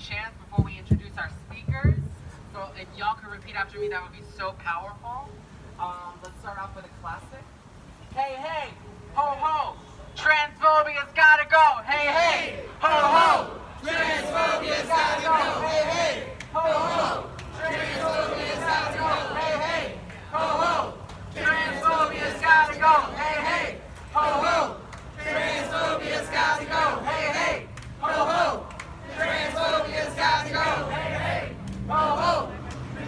chance before we introduce our speakers. So if y'all could repeat after me, that would be so powerful. Let's start off with a classic. Hey, hey, ho, ho, transphobia's gotta go. Hey, hey, ho, ho, transphobia's gotta go. Hey, hey, ho, ho, transphobia's gotta go. Hey, hey, ho, ho, transphobia's gotta go. Hey, hey, ho, ho, transphobia's gotta go. Hey, hey, ho, ho, transphobia's gotta go. Hey, hey, ho, ho,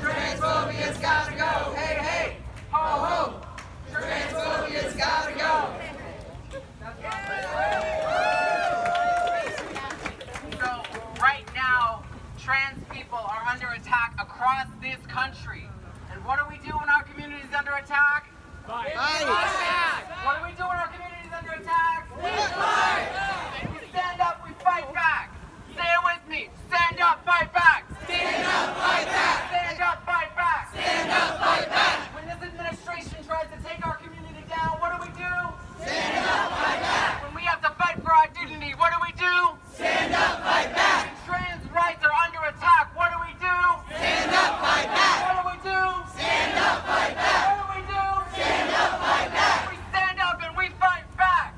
transphobia's gotta go. Hey, hey, ho, ho, transphobia's gotta go. So right now, trans people are under attack across this country. And what do we do when our community is under attack? Fight. What do we do when our community is under attack? We fight. We stand up, we fight back. Say it with me. Stand up, fight back. Stand up, fight back. Stand up, fight back. Stand up, fight back. When this administration tries to take our community down, what do we do? Stand up, fight back. When we have to fight for our dignity, what do we do? Stand up, fight back. When trans rights are under attack, what do we do? Stand up, fight back. What do we do? Stand up, fight back. What do we do? Stand up, fight back. We stand up and we fight back.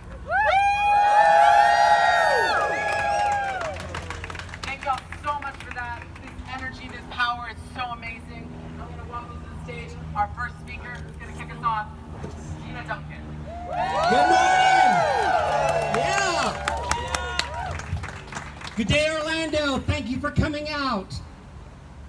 Thank y'all so much for that. This energy, this power is so amazing. I'm going to welcome to the stage our first speaker who's going to kick us off, Gina Duncan. Good morning! Yeah! Good day, Orlando. Thank you for coming out.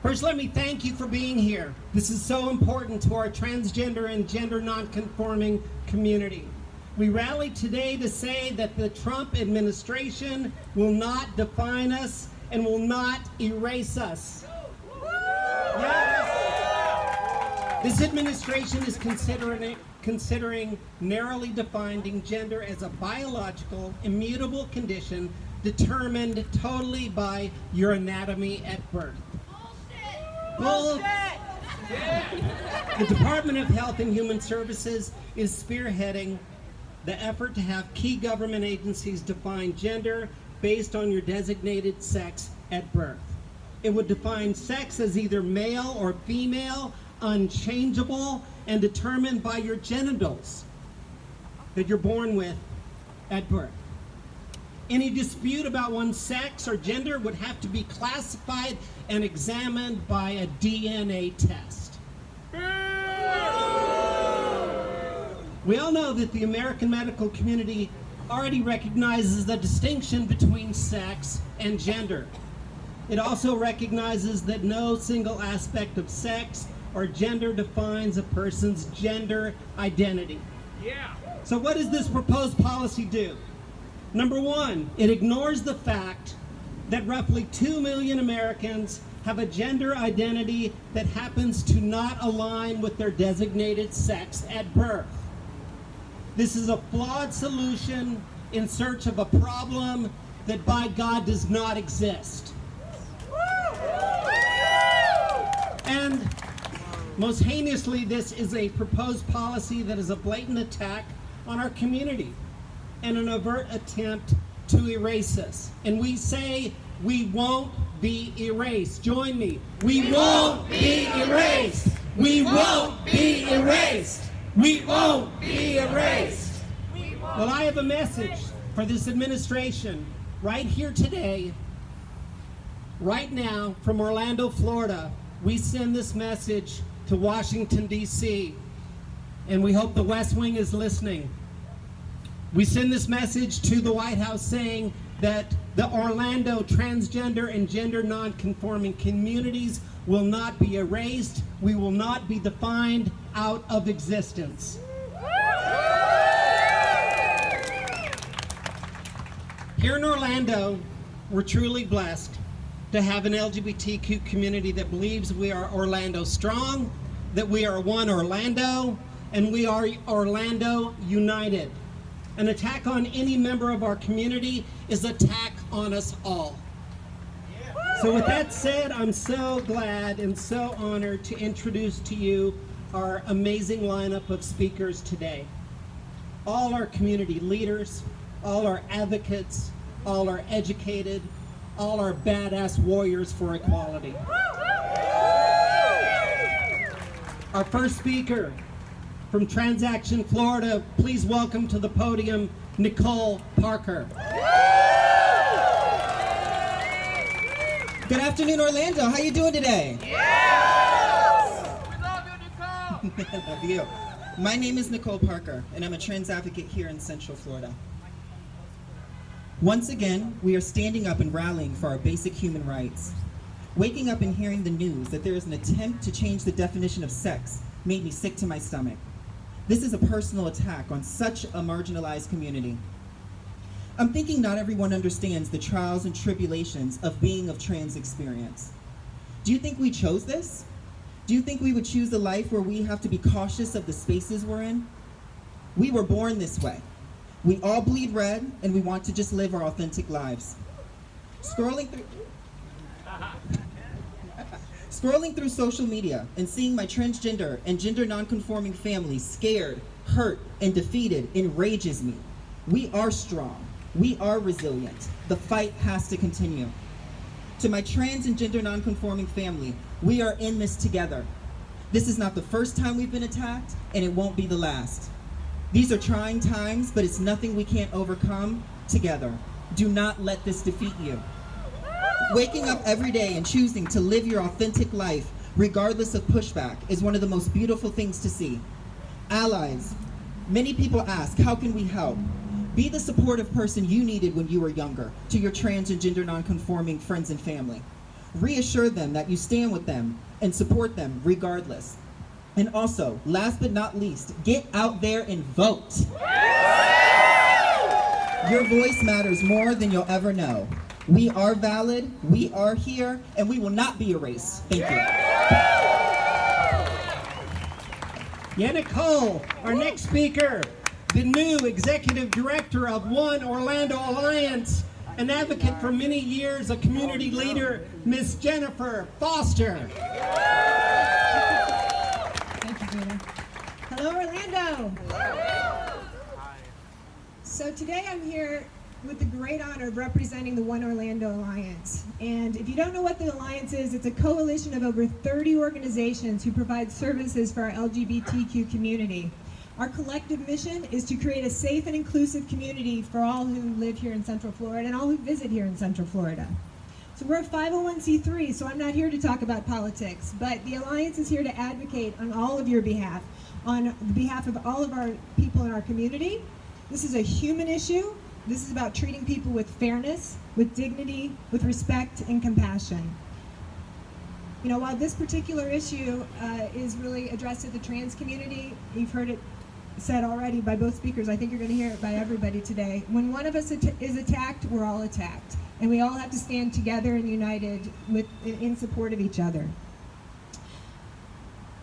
First, let me thank you for being here. This is so important to our transgender and gender non-conforming community. We rallied today to say that the Trump administration will not define us and will not erase us. Yes. This administration is considering narrowly defining gender as a biological, immutable condition determined totally by your anatomy at birth. Bullshit! The Department of Health and Human Services is spearheading the effort to have key government agencies define gender based on your designated sex at birth. It would define sex as either male or female, unchangeable, and determined by your genitals that you're born with at birth. Any dispute about one's sex or gender would have to be classified and examined by a DNA test. We all know that the American medical community already recognizes the distinction between sex and gender. It also recognizes that no single aspect of sex or gender defines a person's gender identity. Yeah. So what does this proposed policy do? Number one, it ignores the fact that roughly 2 million Americans have a gender identity that happens to not align with their designated sex at birth. This is a flawed solution in search of a problem that by God does not exist. And most heinously, this is a proposed policy that is a blatant attack on our community and an overt attempt to erase us. And we say, we won't be erased. Join me. We won't be erased. We won't be erased. We won't be erased. Well, I have a message for this administration right here today, right now, from Orlando, Florida. We send this message to Washington, D.C., and we hope the West Wing is listening. We send this message to the White House saying that the Orlando transgender and gender non-conforming communities will not be erased. We will not be defined out of existence. Here in Orlando, we're truly blessed to have an LGBTQ community that believes we are Orlando strong, that we are one Orlando, and we are Orlando united. An attack on any member of our community is an attack on us all. So with that said, I'm so glad and so honored to introduce to you our amazing lineup of speakers today. All our community leaders, all our advocates, all our educated, all our badass warriors for equality. Our first speaker from Transaction, Florida, please welcome to the podium, Nicole Parker. Good afternoon, Orlando. How you doing today? Yes! We love you, Nicole! I love you. My name is Nicole Parker, and I'm a trans advocate here in Central Florida. Once again, we are standing up and rallying for our basic human rights. Waking up and hearing the news that there is an attempt to change the definition of sex made me sick to my stomach. This is a personal attack on such a marginalized community. I'm thinking not everyone understands the trials and tribulations of being of trans experience. Do you think we chose this? Do you think we would choose a life where we have to be cautious of the spaces we're in? We were born this way. We all bleed red, and we want to just live our authentic lives. Scrolling through social media and seeing my transgender and gender non-conforming family scared, hurt, and defeated enrages me. We are strong. We are resilient. The fight has to continue. To my trans and gender non-conforming family, we are in this together. This is not the first time we've been attacked, and it won't be the last. These are trying times, but it's nothing we can't overcome together. Do not let this defeat you. Waking up every day and choosing to live your authentic life, regardless of pushback, is one of the most beautiful things to see. Allies, many people ask, how can we help? Be the supportive person you needed when you were younger to your trans and gender non-conforming friends and family. Reassure them that you stand with them and support them regardless. And also, last but not least, get out there and vote. Your voice matters more than you'll ever know. We are valid, we are here, and we will not be erased. Thank you. Yeah, Nicole, our next speaker, the new Executive Director of One Orlando Alliance, an advocate for many years, a community leader, Miss Jennifer Foster. Hello, Orlando. So today I'm here with the great honor of representing the One Orlando Alliance. And if you don't know what the Alliance is, it's a coalition of over 30 organizations who provide services for our LGBTQ community. Our collective mission is to create a safe and inclusive community for all who live here in Central Florida and all who visit here in Central Florida. So we're a 501c3, so I'm not here to talk about politics, but the Alliance is here to advocate on all of your behalf, on behalf of all of our people in our community. This is a human issue. This is about treating people with fairness, with dignity, with respect and compassion. You know, while this particular issue is really addressed to the trans community, you've heard it said already by both speakers, I think you're going to hear it by everybody today. When one of us is attacked, we're all attacked. And we all have to stand together and united in support of each other.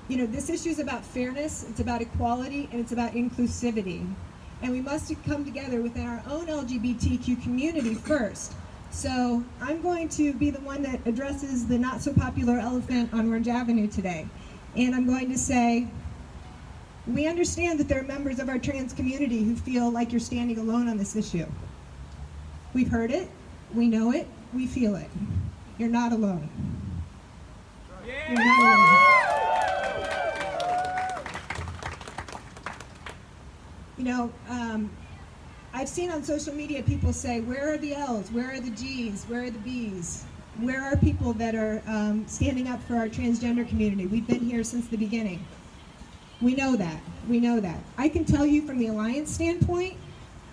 You know, this issue is about fairness, it's about equality, and it's about inclusivity. And we must come together within our own LGBTQ community first. So I'm going to be the one that addresses the not so popular elephant on Orange Avenue today. And I'm going to say, we understand that there are members of our trans community who feel like you're standing alone on this issue. We've heard it, we know it, we feel it. You're not alone. You're not alone. You know, I've seen on social media people say, where are the L's, where are the G's, where are the B's? Where are people that are standing up for our transgender community? We've been here since the beginning. We know that, we know that. I can tell you from the Alliance standpoint,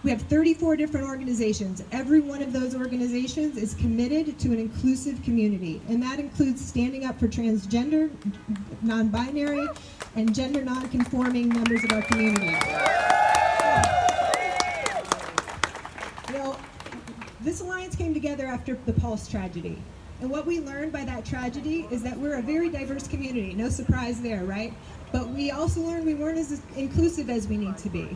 we have 34 different organizations. Every one of those organizations is committed to an inclusive community, and that includes standing up for transgender, non-binary, and gender non-conforming members of our community. You know, this alliance came together after the Pulse tragedy. And what we learned by that tragedy is that we're a very diverse community. No surprise there, right? But we also learned we weren't as inclusive as we need to be.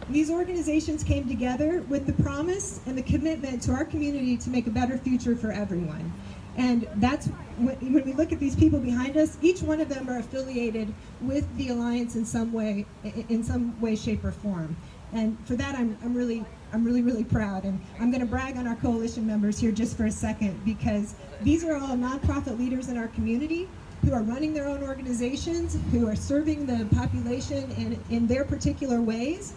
These organizations came together with the promise and the commitment to our community to make a better future for everyone. And that's when we look at these people behind us, each one of them are affiliated with the Alliance in some way, shape, or form. And for that, I'm really proud. And I'm going to brag on our coalition members here just for a second, because these are all nonprofit leaders in our community who are running their own organizations, who are serving the population in their particular ways.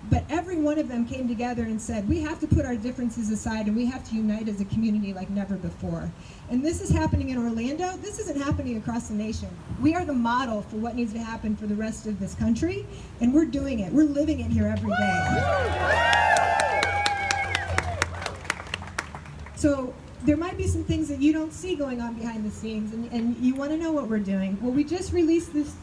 But every one of them came together and said, we have to put our differences aside and we have to unite as a community like never before. And this is happening in Orlando. This isn't happening across the nation. We are the model for what needs to happen for the rest of this country, and we're doing it. We're living it here every day. So there might be some things that you don't see going on behind the scenes, and you want to know what we're doing. Well, we just released this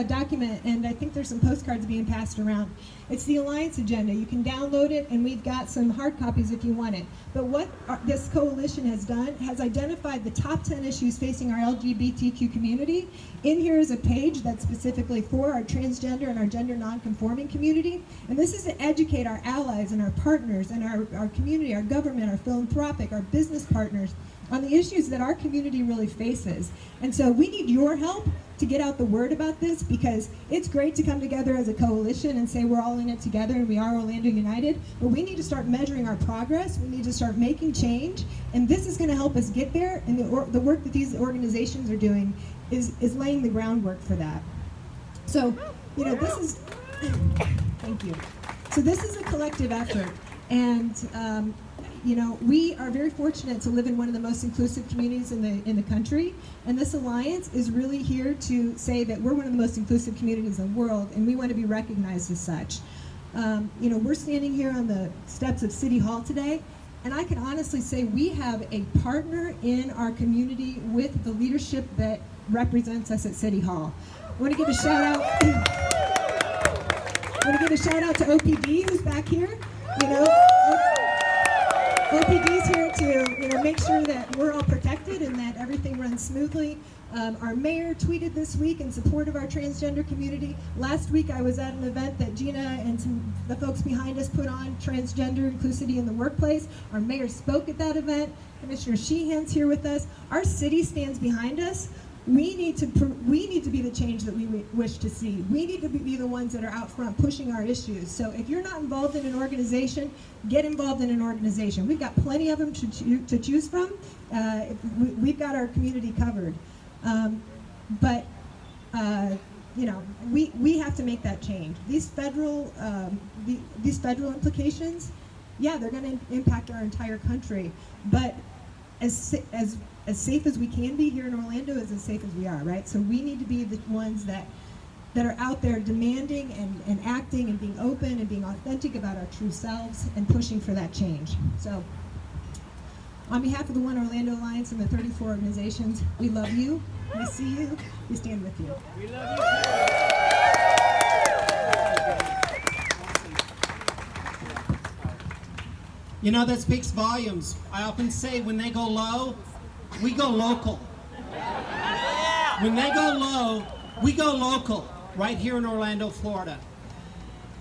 document, and I think there's some postcards being passed around. It's the Alliance agenda. You can download it, and we've got some hard copies if you want it. But what this coalition has done has identified the top 10 issues facing our LGBTQ community. In here is a page that's specifically for our transgender and our gender non-conforming community. And this is to educate our allies and our partners and our community, our government, our philanthropic, our business partners on the issues that our community really faces. And so we need your help to get out the word about this, because it's great to come together as a coalition and say we're all in it together and we are Orlando United, but we need to start measuring our progress. We need to start making change, and this is going to help us get there, and the work that these organizations are doing is laying the groundwork for that. So, this is, thank you. So this is a collective effort, and we are very fortunate to live in one of the most inclusive communities in the country, and this alliance is really here to say that we're one of the most inclusive communities in the world, and we want to be recognized as such. We're standing here on the steps of City Hall today, and I can honestly say we have a partner in our community with the leadership that represents us at City Hall. I want to give a shout out. I want to give a shout out to OPD, who's back here. OPD's here to make sure that we're all protected and that everything runs smoothly. Our mayor tweeted this week in support of our transgender community. Last week I was at an event that Gina and the folks behind us put on, Transgender Inclusivity in the Workplace. Our mayor spoke at that event. Commissioner Sheehan's here with us. Our city stands behind us. We need to be the change that we wish to see. We need to be the ones that are out front pushing our issues. So if you're not involved in an organization, get involved in an organization. We've got plenty of them to choose from. We've got our community covered. We have to make that change. These federal implications, yeah, they're going to impact our entire country. But as safe as we can be here in Orlando is as safe as we are, right? So we need to be the ones that are out there demanding and acting and being open and being authentic about our true selves and pushing for that change. So on behalf of the One Orlando Alliance and the 34 organizations, we love you, we see you, we stand with you. We love you. That speaks volumes. I often say when they go low, we go local. When they go low, we go local, right here in Orlando, Florida.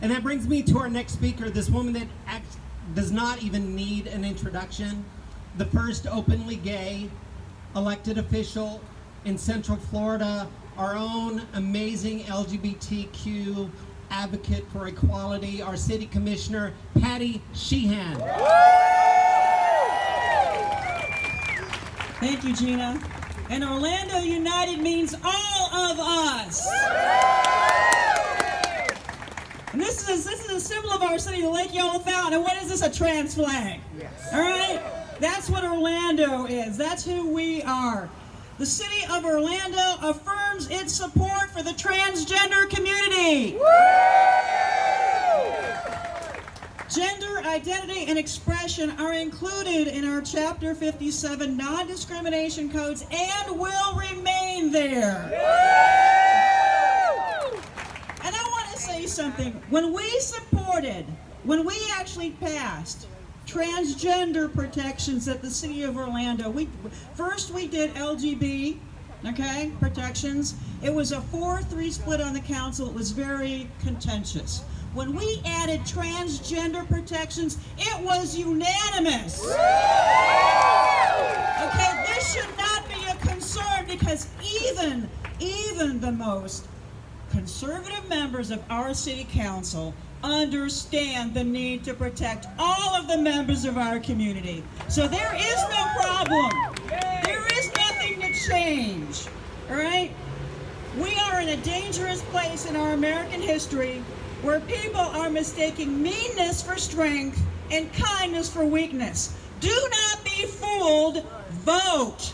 And that brings me to our next speaker, this woman that does not even need an introduction. The first openly gay elected official in Central Florida, our own amazing LGBTQ advocate for equality, our city commissioner, Patty Sheehan. Thank you, Gina. And Orlando United means all of us. And this is a symbol of our city, the Lake Yellow Fountain. And what is this? A trans flag. Yes. All right? That's what Orlando is. That's who we are. The city of Orlando affirms its support for the transgender community. Gender identity and expression are included in our Chapter 57 non-discrimination codes and will remain there. And I want to say something. When we actually passed transgender protections at the city of Orlando, we did LGB, okay, protections. It was a 4-3 split on the council. It was very contentious. When we added transgender protections, it was unanimous. Okay, this should not be a concern, because even the most conservative members of our city council understand the need to protect all of the members of our community. So there is no problem. There is nothing to change. All right? We are in a dangerous place in our American history where people are mistaking meanness for strength and kindness for weakness. Do not be fooled. Vote.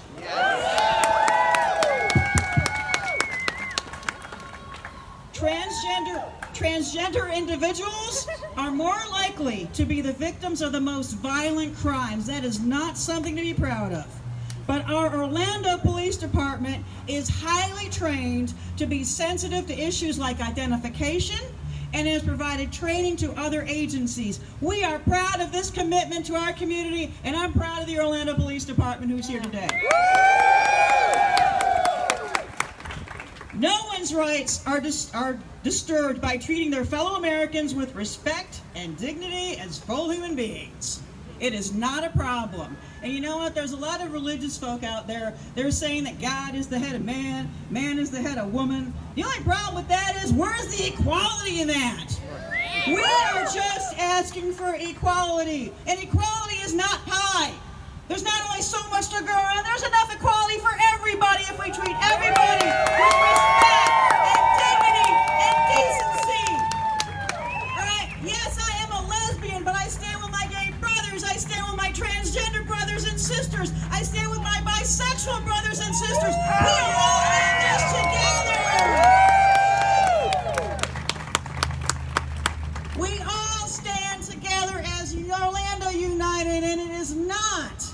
Transgender individuals are more likely to be the victims of the most violent crimes. That is not something to be proud of. But our Orlando Police Department is highly trained to be sensitive to issues like identification and has provided training to other agencies. We are proud of this commitment to our community, and I'm proud of the Orlando Police Department who's here today. No one's rights are disturbed by treating their fellow Americans with respect and dignity as full human beings. It is not a problem. And you know what? There's a lot of religious folk out there. They're saying that God is the head of man, man is the head of woman. The only problem with that is, where's the equality in that? We are just asking for equality. And equality is not pie. There's not only so much to go around, there's enough equality for everybody if we treat everybody with respect and dignity and decency. All right? Yes, I am a lesbian, but I stand with my gay brothers. I stand with my transgender brothers and sisters. I stand with my bisexual brothers and sisters. We are all in this together. We all stand together as Orlando United, and it is not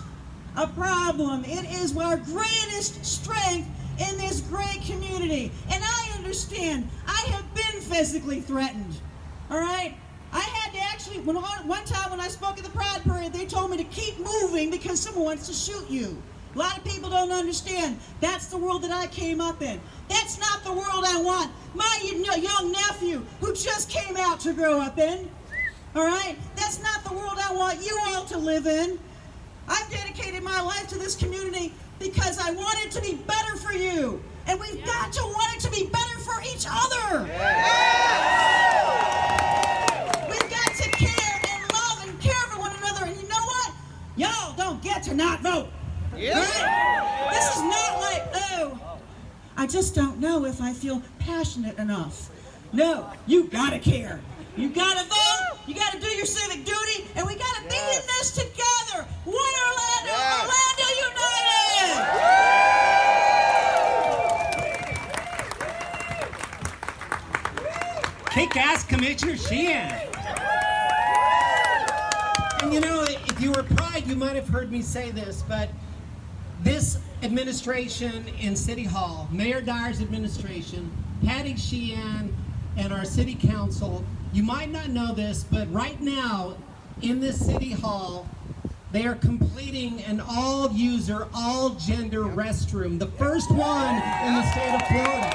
a problem. It is our greatest strength in this great community. And I understand, I have been physically threatened. All right? I had to actually, one time when I spoke at the Pride Parade, they told me to keep moving because someone wants to shoot you. A lot of people don't understand. That's the world that I came up in. That's not the world I want my young nephew, who just came out, to grow up in. All right? That's not the world I want you all to live in. I've dedicated my life to this community because I want it to be better for you. And we've got to want it to be better for each other. We've got to care and love and care for one another. And you know what? Y'all don't get to not vote. Right? This is not like, oh, I just don't know if I feel passionate enough. No, you gotta care. You gotta vote, you gotta do your civic duty, and we gotta be in this together. One Orlando, Orlando United! Kick-ass Commissioner Sheehan. And you know, if you were Pride, you might have heard me say this, but this administration in City Hall, Mayor Dyer's administration, Patty Sheehan, and our City Council, you might not know this, but right now in this City Hall, they are completing an all-user, all-gender restroom, the first one in the state of Florida.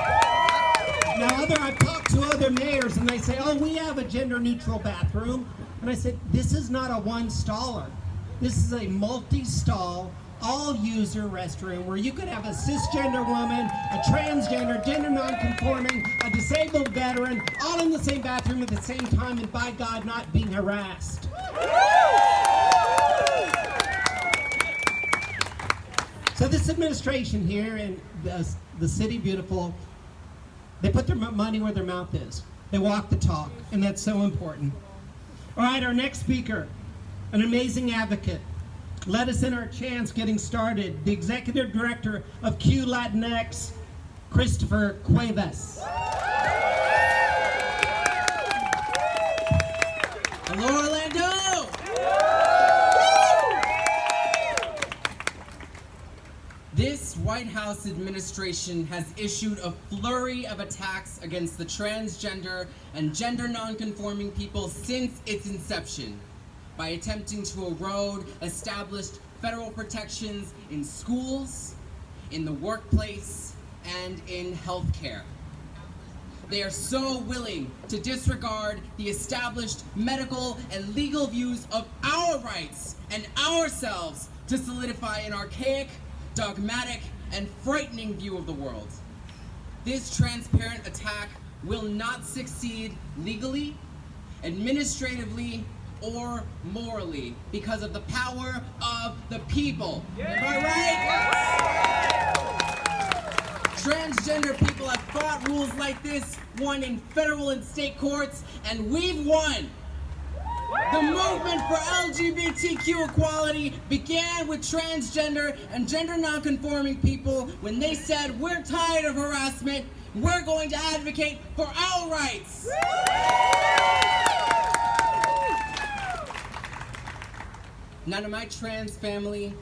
Now, I've talked to other mayors, and they say, oh, we have a gender-neutral bathroom. And I said, this is not a one-staller. This is a multi-stall, all-user restroom where you could have a cisgender woman, a transgender, gender non-conforming, a disabled veteran, all in the same bathroom at the same time, and by God, not being harassed. So this administration here in the City Beautiful, they put their money where their mouth is. They walk the talk, and that's so important. All right, our next speaker, an amazing advocate, led us in our chance getting started, the Executive Director of Q Latinx, Christopher Cuevas. Hello, Orlando! This White House administration has issued a flurry of attacks against the transgender and gender non-conforming people since its inception, by attempting to erode established federal protections in schools, in the workplace, and in healthcare. They are so willing to disregard the established medical and legal views of our rights and ourselves to solidify an archaic, dogmatic, and frightening view of the world. This transparent attack will not succeed legally, administratively, or morally because of the power of the people. Am I right? Transgender people have fought rules like this, won in federal and state courts, and we've won. The movement for LGBTQ equality began with transgender and gender nonconforming people when they said, we're tired of harassment, we're going to advocate for our rights. Now to my trans family,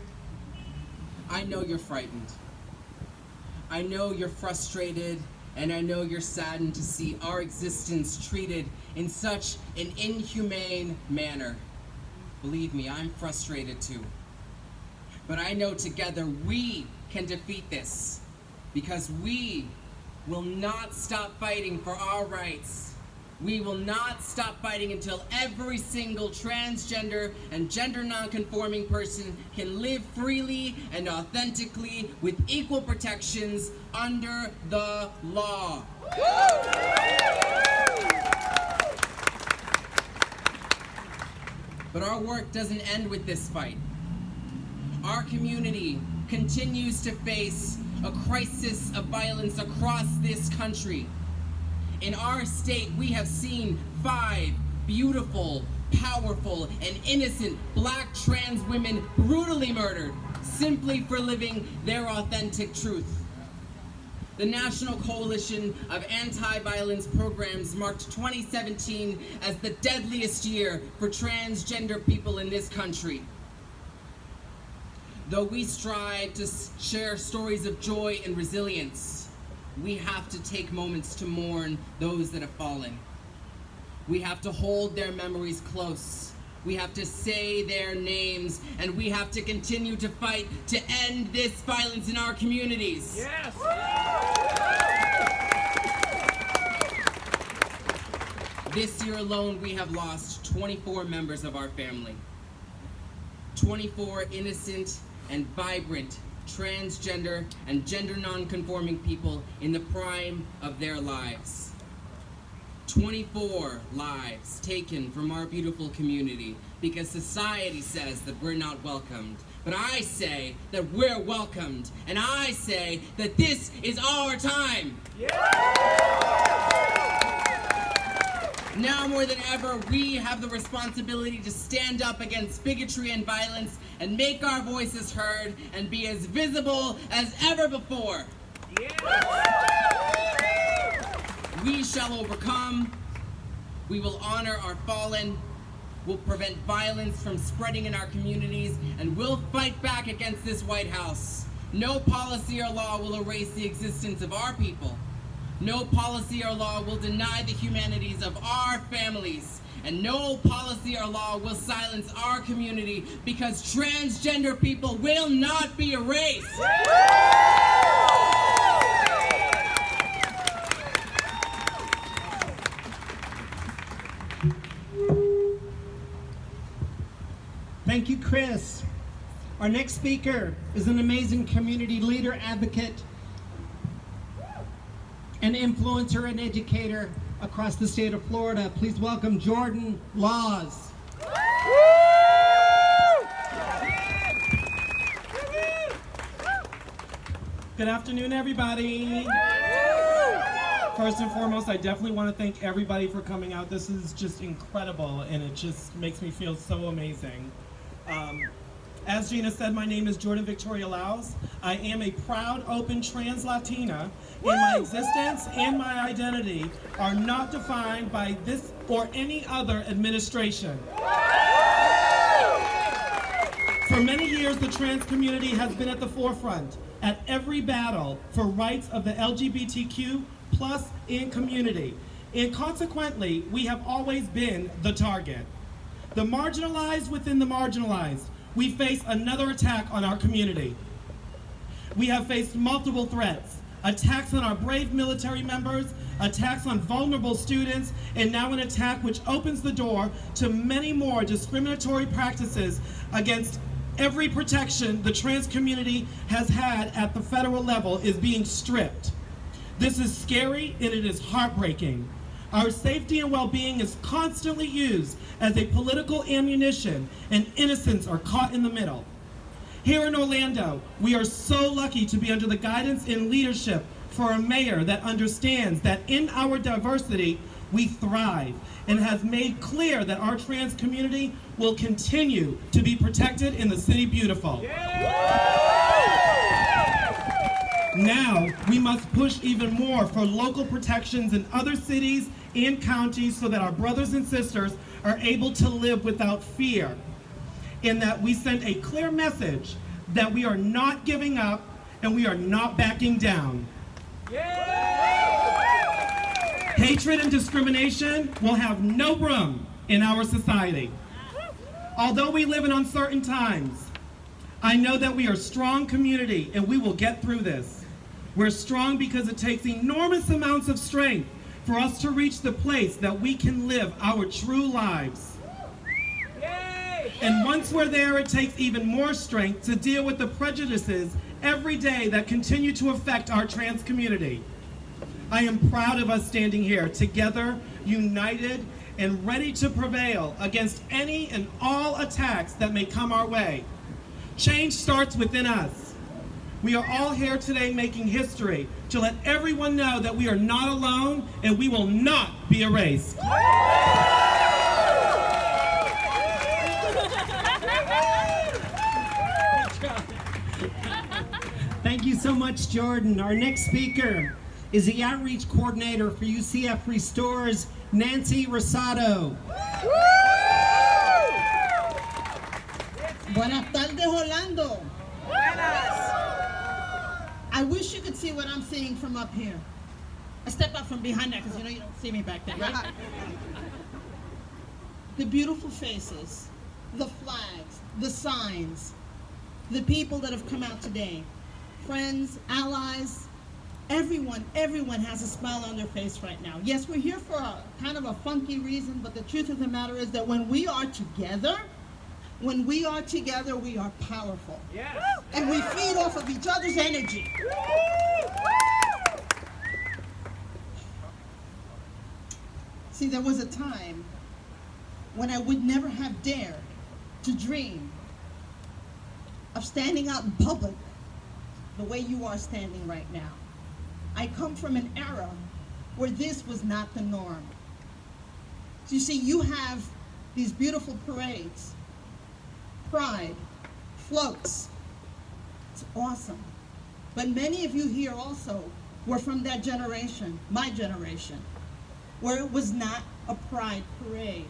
I know you're frightened. I know you're frustrated, and I know you're saddened to see our existence treated in such an inhumane manner. Believe me, I'm frustrated too. But I know together we can defeat this, because we will not stop fighting for our rights. We will not stop fighting until every single transgender and gender nonconforming person can live freely and authentically with equal protections under the law. But our work doesn't end with this fight. Our community continues to face a crisis of violence across this country. In our state, we have seen 5 beautiful, powerful, and innocent Black trans women brutally murdered simply for living their authentic truth. The National Coalition of Anti-Violence Programs marked 2017 as the deadliest year for transgender people in this country. Though we strive to share stories of joy and resilience, we have to take moments to mourn those that have fallen. We have to hold their memories close. We have to say their names, and we have to continue to fight to end this violence in our communities. Yes! This year alone, we have lost 24 members of our family. 24 innocent and vibrant transgender and gender nonconforming people in the prime of their lives. 24 lives taken from our beautiful community because society says that we're not welcomed. But I say that we're welcomed, and I say that this is our time. Now more than ever, we have the responsibility to stand up against bigotry and violence and make our voices heard and be as visible as ever before. We shall overcome. We will honor our fallen. We'll prevent violence from spreading in our communities, and we'll fight back against this White House. No policy or law will erase the existence of our people. No policy or law will deny the humanities of our families. And no policy or law will silence our community, because transgender people will not be erased. Thank you, Chris. Our next speaker is an amazing community leader, advocate, an influencer and educator across the state of Florida. Please welcome Jordan Laws. Good afternoon, everybody. First and foremost, I definitely want to thank everybody for coming out. This is just incredible, and it just makes me feel so amazing. As Gina said, my name is Jordan Victoria Laus. I am a proud, open trans Latina, and my existence and my identity are not defined by this or any other administration. For many years, the trans community has been at the forefront at every battle for rights of the LGBTQ plus in community. And consequently, we have always been the target. The marginalized within the marginalized. We face another attack on our community. We have faced multiple threats, attacks on our brave military members, attacks on vulnerable students, and now an attack which opens the door to many more discriminatory practices against every protection the trans community has had at the federal level is being stripped. This is scary and it is heartbreaking. Our safety and well-being is constantly used as a political ammunition, and innocents are caught in the middle. Here in Orlando, we are so lucky to be under the guidance and leadership for a mayor that understands that in our diversity, we thrive, and has made clear that our trans community will continue to be protected in the City Beautiful. Now, we must push even more for local protections in other cities and counties so that our brothers and sisters are able to live without fear, and that we send a clear message that we are not giving up and we are not backing down. Hatred and discrimination will have no room in our society. Although we live in uncertain times, I know that we are a strong community and we will get through this. We're strong because it takes enormous amounts of strength for us to reach the place that we can live our true lives. And once we're there, it takes even more strength to deal with the prejudices every day that continue to affect our trans community. I am proud of us standing here together, united, and ready to prevail against any and all attacks that may come our way. Change starts within us. We are all here today making history to let everyone know that we are not alone and we will not be erased. Thank you so much, Jordan. Our next speaker is the Outreach Coordinator for UCF Restores, Nancy Rosado. Buenas tardes, Orlando. I wish you could see what I'm seeing from up here. I step out from behind that because you know you don't see me back there, right? The beautiful faces, the flags, the signs, the people that have come out today, friends, allies, everyone has a smile on their face right now. Yes, we're here for a kind of a funky reason, but the truth of the matter is that when we are together, we are powerful. Yes. And we feed off of each other's energy. See, there was a time when I would never have dared to dream of standing out in public the way you are standing right now. I come from an era where this was not the norm. So you see, you have these beautiful parades, pride, floats. It's awesome. But many of you here also were from that generation, my generation, where it was not a pride parade,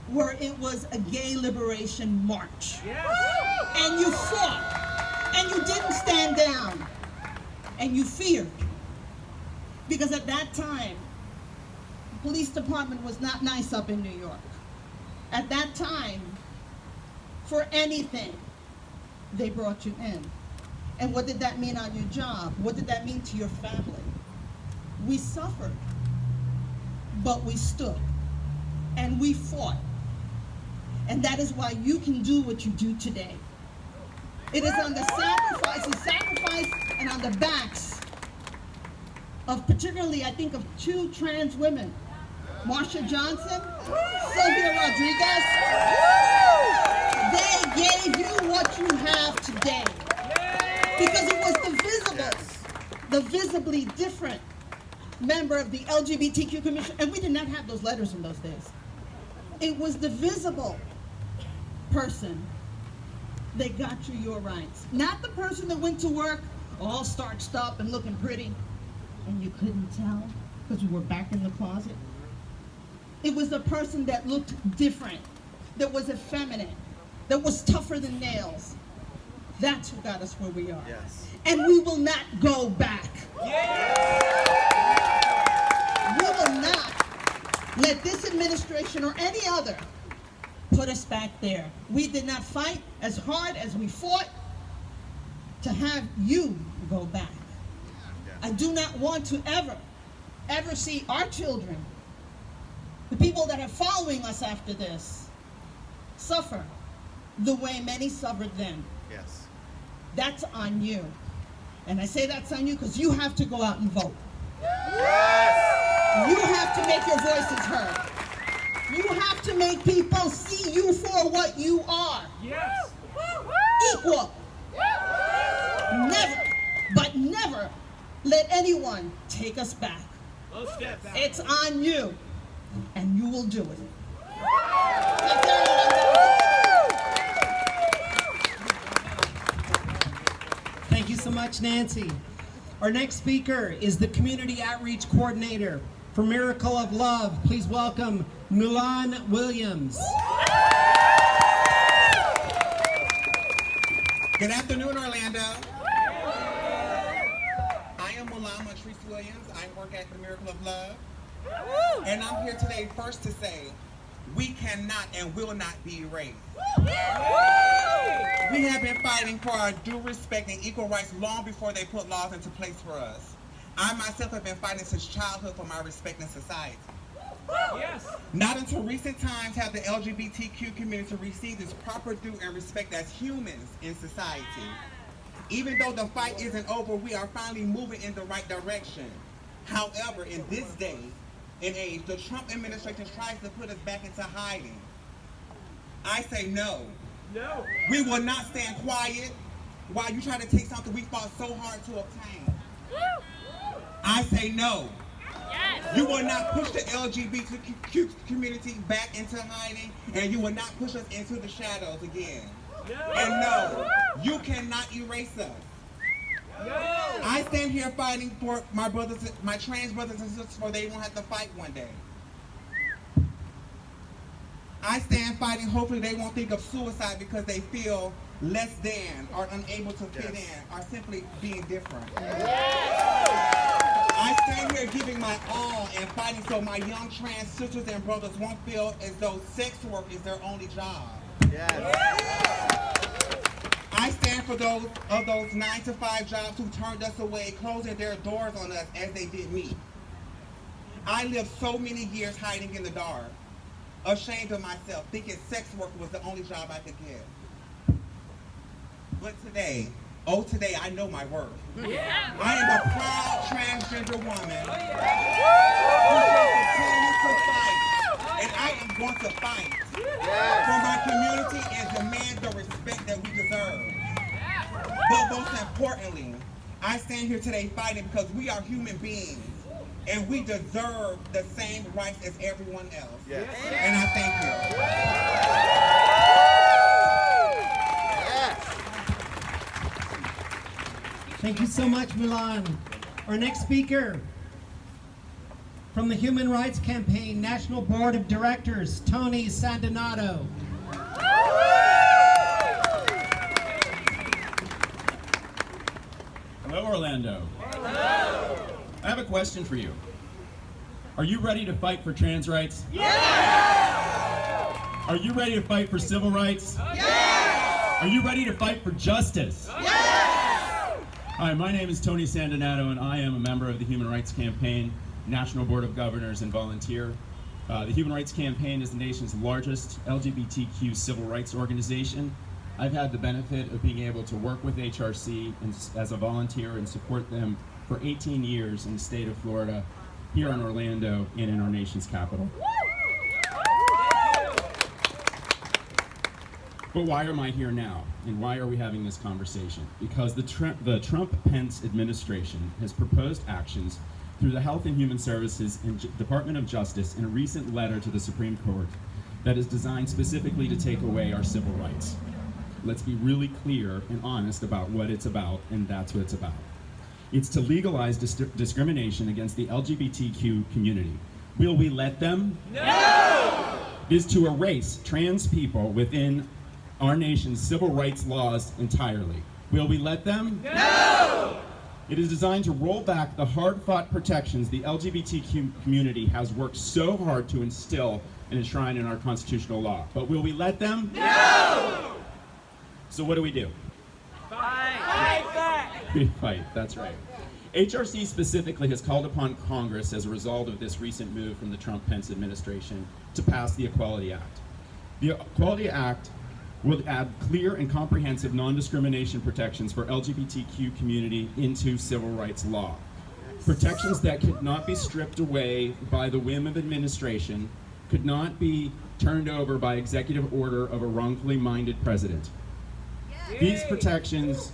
where it was a gay liberation march. And you fought, and you didn't stand down, and you feared. Because at that time, the police department was not nice up in New York. At that time, for anything, they brought you in. And what did that mean on your job? What did that mean to your family? We suffered, but we stood, and we fought. And that is why you can do what you do today. It is on the sacrifice and on the backs of particularly, I think, of two trans women, Marsha Johnson, Sylvia Rodriguez. They gave you what you have today. Because it was the visibly different member of the LGBTQ Commission, and we did not have those letters in those days. It was the visible person that got you your rights. Not the person that went to work all starched up and looking pretty, and you couldn't tell because you were back in the closet. It was the person that looked different, that was effeminate, that was tougher than nails. That's who got us where we are. Yes. And we will not go back. We will not let this administration or any other put us back there. We did not fight as hard as we fought to have you go back. I do not want to ever see our children, the people that are following us after this, suffer the way many suffered then. Yes. That's on you. And I say that's on you because you have to go out and vote. You have to make your voices heard. You have to make people see you for what you are. Yes. Equal. Never, but never let anyone take us back. It's on you, and you will do it. Thank you so much, Nancy. Our next speaker is the Community Outreach Coordinator for Miracle of Love. Please welcome Mulan Williams. Good afternoon, Orlando. I am Mulan Williams. I work at the Miracle of Love. And I'm here today first to say, we cannot and will not be erased. We have been fighting for our due respect and equal rights long before they put laws into place for us. I myself have been fighting since childhood for my respect in society. Yes. Not until recent times have the LGBTQ community received its proper due and respect as humans in society. Even though the fight isn't over, we are finally moving in the right direction. However, in this day and age, the Trump administration tries to put us back into hiding. I say no. No. We will not stand quiet while you try to take something we fought so hard to obtain. I say no. Yes. You will not push the LGBTQ community back into hiding, and you will not push us into the shadows again. No. And no, you cannot erase us. No. I stand here fighting for my brothers, my trans brothers and sisters, so they won't have to fight one day. I stand fighting, hopefully they won't think of suicide because they feel less than, or unable to fit in, or simply being different. I stand here giving my all and fighting so my young trans sisters and brothers won't feel as though sex work is their only job. I stand for those 9-to-5 jobs who turned us away, closing their doors on us as they did me. I lived so many years hiding in the dark, ashamed of myself, thinking sex work was the only job I could get. But today, today I know my worth. I am a proud transgender woman who will continue to fight, and I am going to fight for my community and demand the respect that we deserve. But most importantly, I stand here today fighting because we are human beings and we deserve the same rights as everyone else. And I thank you. Thank you so much, Mulan. Our next speaker from the Human Rights Campaign National Board of Directors, Tony Sandinato. Hello, Orlando. Hello. I have a question for you. Are you ready to fight for trans rights? Yes! Are you ready to fight for civil rights? Yes! Are you ready to fight for justice? Yes! Hi, my name is Tony Sandinato, and I am a member of the Human Rights Campaign, National Board of Governors, and volunteer. The Human Rights Campaign is the nation's largest LGBTQ civil rights organization. I've had the benefit of being able to work with HRC as a volunteer and support them for 18 years in the state of Florida, here in Orlando, and in our nation's capital. But why am I here now? And why are we having this conversation? Because the Trump-Pence administration has proposed actions through the Health and Human Services and Department of Justice in a recent letter to the Supreme Court that is designed specifically to take away our civil rights. Let's be really clear and honest about what it's about, and that's what it's about. It's to legalize discrimination against the LGBTQ community. Will we let them? No! It is to erase trans people within our nation's civil rights laws entirely. Will we let them? No! It is designed to roll back the hard-fought protections the LGBTQ community has worked so hard to instill and enshrine in our constitutional law. But will we let them? No! So what do we do? Fight back! We fight, that's right. HRC specifically has called upon Congress as a result of this recent move from the Trump-Pence administration to pass the Equality Act. The Equality Act will add clear and comprehensive non-discrimination protections for LGBTQ community into civil rights law. Protections that could not be stripped away by the whim of administration, could not be turned over by executive order of a wrongfully minded president. These protections,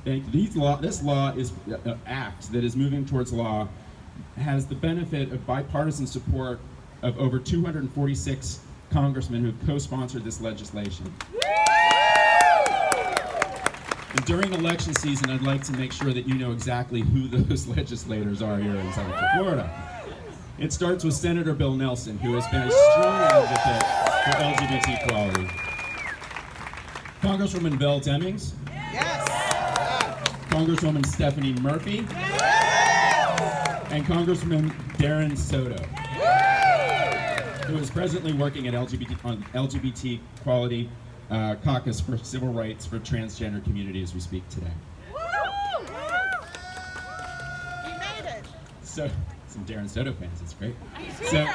this law is an act that is moving towards law, has the benefit of bipartisan support of over 246 congressmen who have co-sponsored this legislation. And during election season, I'd like to make sure that you know exactly who those legislators are here in Central Florida. It starts with Senator Bill Nelson, who has been a strong advocate for LGBT equality. Congresswoman Val Demings. Yes. Congresswoman Stephanie Murphy. Yes. And Congressman Darren Soto, who is presently working at LGBT Equality Caucus for Civil Rights for Transgender Community as we speak today. He made it. So, some Darren Soto fans, that's great. So,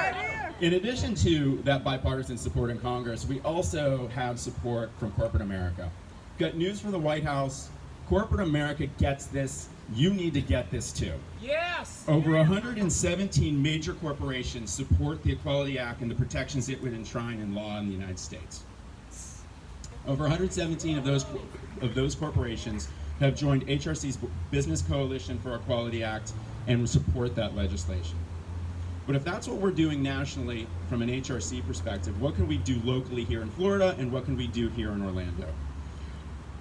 in addition to that bipartisan support in Congress, we also have support from corporate America. Got news from the White House. Corporate America gets this. You need to get this too. Yes! Over 117 major corporations support the Equality Act and the protections it would enshrine in law in the United States. Over 117 of those corporations have joined HRC's Business Coalition for Equality Act and support that legislation. But if that's what we're doing nationally from an HRC perspective, what can we do locally here in Florida and what can we do here in Orlando?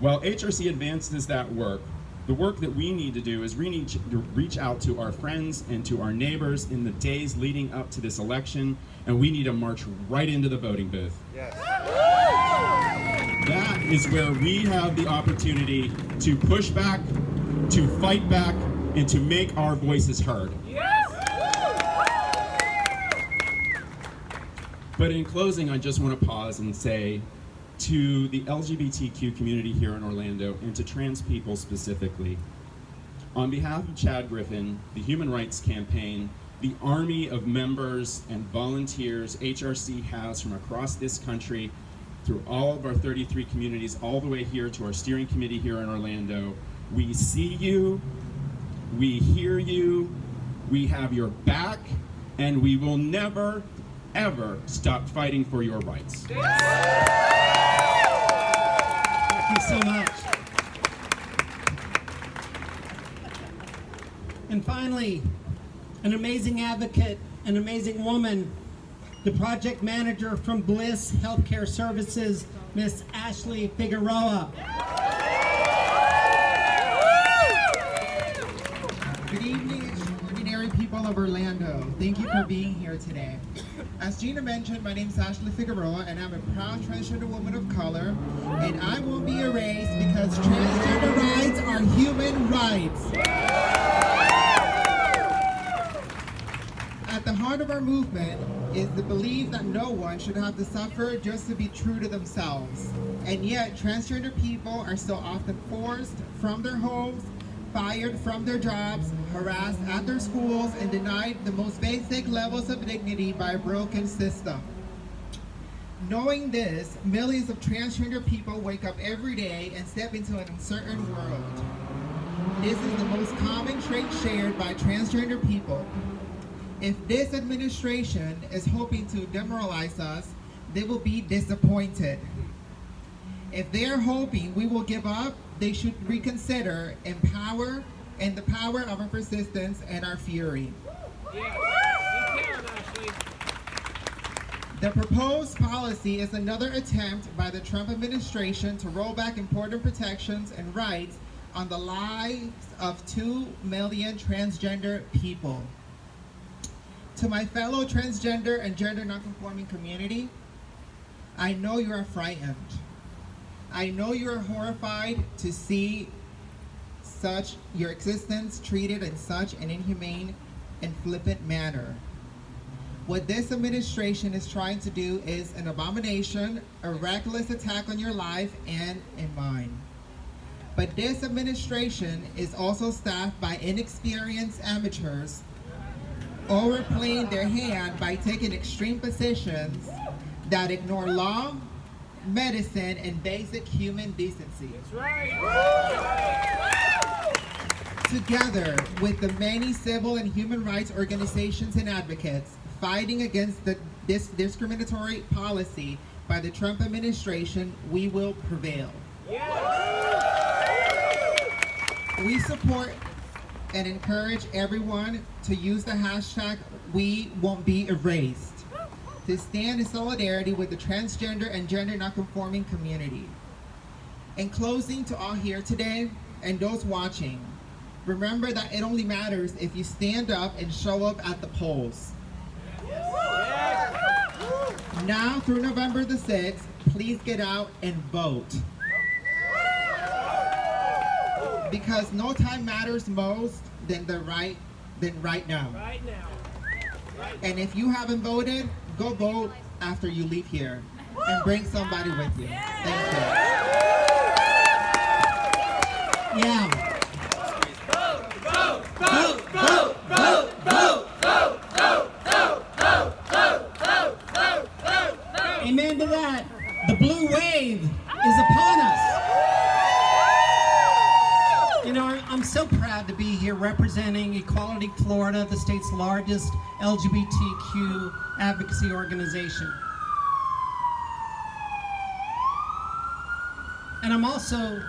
While HRC advances that work, the work that we need to do is we need to reach out to our friends and to our neighbors in the days leading up to this election, and we need to march right into the voting booth. Yes. That is where we have the opportunity to push back, to fight back, and to make our voices heard. But in closing, I just want to pause and say to the LGBTQ community here in Orlando and to trans people specifically, on behalf of Chad Griffin, the Human Rights Campaign, the army of members and volunteers HRC has from across this country through all of our 33 communities, all the way here to our steering committee here in Orlando, we see you, we hear you, we have your back, and we will never, ever stop fighting for your rights. Thank you so much. And finally, an amazing advocate, an amazing woman, the project manager from Bliss Healthcare Services, Miss Ashley Figueroa. Good evening, extraordinary people of Orlando. Thank you for being here today. As Gina mentioned, my name is Ashley Figueroa, and I'm a proud transgender woman of color, and I won't be erased because transgender rights are human rights. At the heart of our movement is the belief that no one should have to suffer just to be true to themselves. And yet, transgender people are still often forced from their homes, fired from their jobs, harassed at their schools, and denied the most basic levels of dignity by a broken system. Knowing this, millions of transgender people wake up every day and step into an uncertain world. This is the most common trait shared by transgender people. If this administration is hoping to demoralize us, they will be disappointed. If they're hoping we will give up, they should reconsider power and the power of our persistence and our fury. The proposed policy is another attempt by the Trump administration to roll back important protections and rights on the lives of 2 million transgender people. To my fellow transgender and gender nonconforming community, I know you are frightened. I know you are horrified to see your existence treated in such an inhumane and flippant manner. What this administration is trying to do is an abomination, a reckless attack on your life and in mine. But this administration is also staffed by inexperienced amateurs overplaying their hand by taking extreme positions that ignore law, medicine, and basic human decency. That's right. Together with the many civil and human rights organizations and advocates fighting against this discriminatory policy by the Trump administration, we will prevail. We support and encourage everyone to use the hashtag #WeWon'tBeErased to stand in solidarity with the transgender and gender nonconforming community. In closing, to all here today and those watching, remember that it only matters if you stand up and show up at the polls. Now through November the 6th, please get out and vote. Because no time matters most than right now. Right now. And if you haven't voted, go vote after you leave here and bring somebody with you. Thank you. Yeah. Amen to that. The blue wave is upon us. You know, I'm so proud to be here representing Equality Florida, the state's largest LGBTQ advocacy organization. And I'm also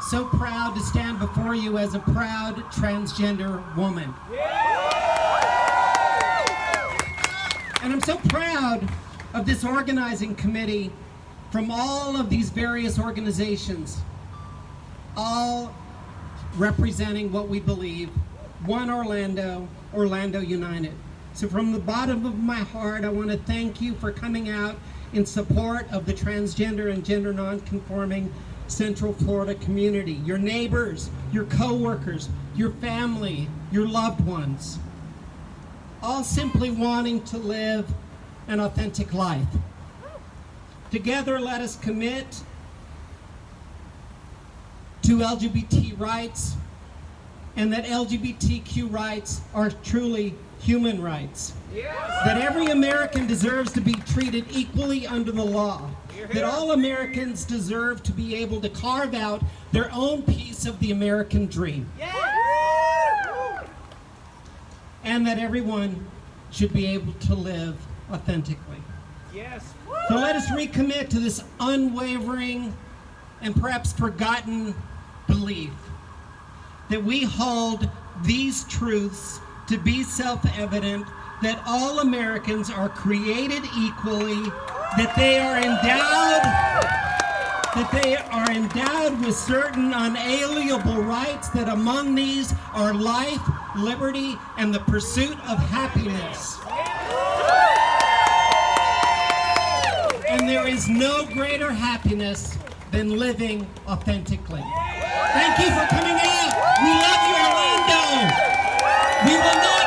so proud to stand before you as a proud transgender woman. And I'm so proud of this organizing committee from all of these various organizations, all representing what we believe, one Orlando, Orlando United. So from the bottom of my heart, I want to thank you for coming out in support of the transgender and gender nonconforming Central Florida community, your neighbors, your co-workers, your family, your loved ones, all simply wanting to live an authentic life. Together, let us commit to LGBT rights, and that LGBTQ rights are truly human rights. That every American deserves to be treated equally under the law. That all Americans deserve to be able to carve out their own piece of the American dream. And that everyone should be able to live authentically. Yes. So let us recommit to this unwavering and perhaps forgotten belief that we hold these truths to be self-evident, that all Americans are created equally, that they are endowed with certain unalienable rights, that among these are life, liberty, and the pursuit of happiness. And there is no greater happiness than living authentically. Thank you for coming out. We love you, Orlando. We will not